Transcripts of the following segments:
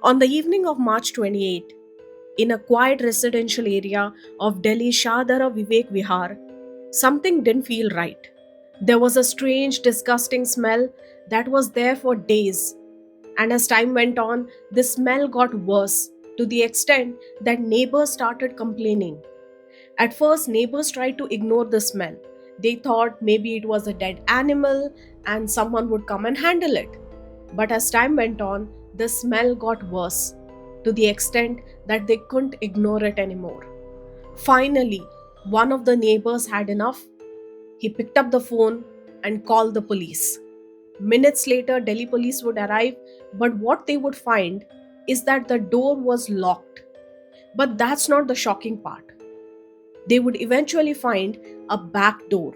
On the evening of March 28, in a quiet residential area of Delhi's Shahadara Vivek Vihar, something didn't feel right. There was a strange, disgusting smell that was there for days, and as time went on, the smell got worse to the extent that neighbors started complaining. At first, neighbors tried to ignore the smell. They thought maybe it was a dead animal and someone would come and handle it. But as time went on, the smell got worse to the extent that they couldn't ignore it anymore. Finally, one of the neighbors had enough. He picked up the phone and called the police. Minutes later, Delhi police would arrive, but what they would find is that the door was locked. But that's not the shocking part. They would eventually find a back door.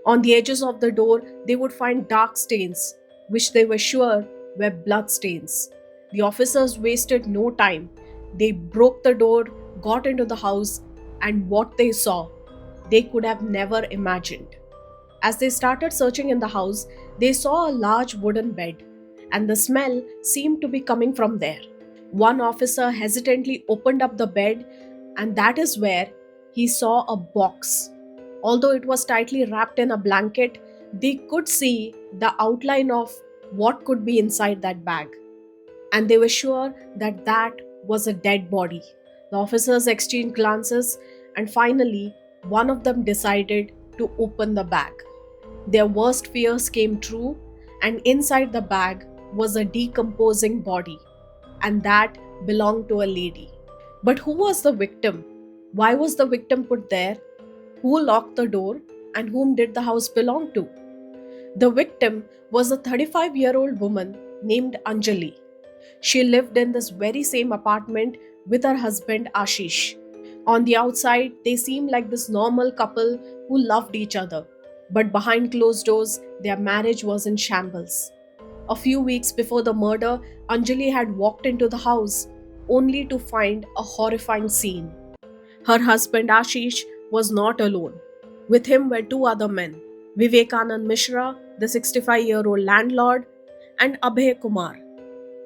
On the edges of the door, they would find dark stains, which they were sure were blood stains. The officers wasted no time. They broke the door, got into the house, and what they saw, they could have never imagined. As they started searching in the house, they saw a large wooden bed, and the smell seemed to be coming from there. One officer hesitantly opened up the bed, and that is where he saw a box. Although it was tightly wrapped in a blanket, they could see the outline of what could be inside that bag, and they were sure that that was a dead body. The officers exchanged glances, and finally, one of them decided to open the bag. Their worst fears came true, and inside the bag was a decomposing body, and that belonged to a lady. But who was the victim? Why was the victim put there? Who locked the door? And whom did the house belong to? The victim was a 35-year-old woman named Anjali. She lived in this very same apartment with her husband Ashish. On the outside, they seemed like this normal couple who loved each other. But behind closed doors, their marriage was in shambles. A few weeks before the murder, Anjali had walked into the house only to find a horrifying scene. Her husband Ashish was not alone. With him were two other men, Vivekanand Mishra, the 65-year-old landlord, and Abhay Kumar,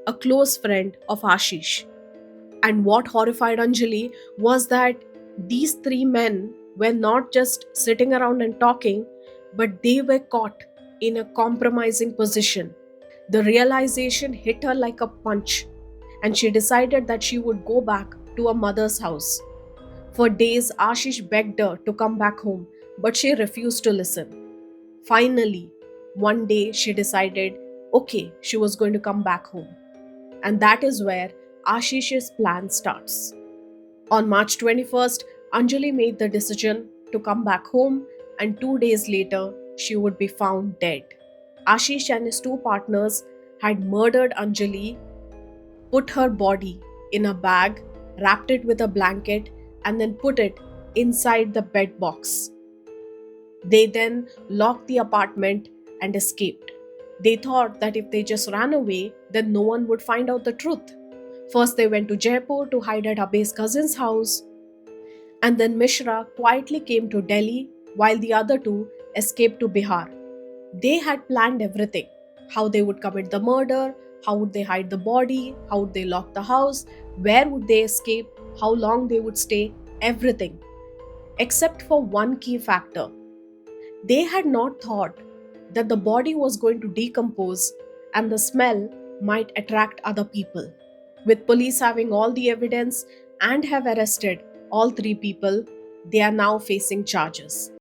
a close friend of Ashish. And what horrified Anjali was that these three men were not just sitting around and talking, but they were caught in a compromising position. The realization hit her like a punch, and she decided that she would go back to her mother's house. For days, Ashish begged her to come back home, but she refused to listen. Finally, one day she decided, okay, she was going to come back home. And that is where Ashish's plan starts. On March 21st, Anjali made the decision to come back home, and 2 days later, she would be found dead. Ashish and his two partners had murdered Anjali, put her body in a bag, wrapped it with a blanket, and then put it inside the bed box. They then locked the apartment and escaped. They thought that if they just ran away, then no one would find out the truth. First, they went to Jaipur to hide at Abey's cousin's house, and then Mishra quietly came to Delhi while the other two escaped to Bihar. They had planned everything: how they would commit the murder, how would they hide the body, how would they lock the house, where would they escape, how long they would stay, everything. Except for one key factor. They had not thought that the body was going to decompose and the smell might attract other people. With police having all the evidence and have arrested all three people, they are now facing charges.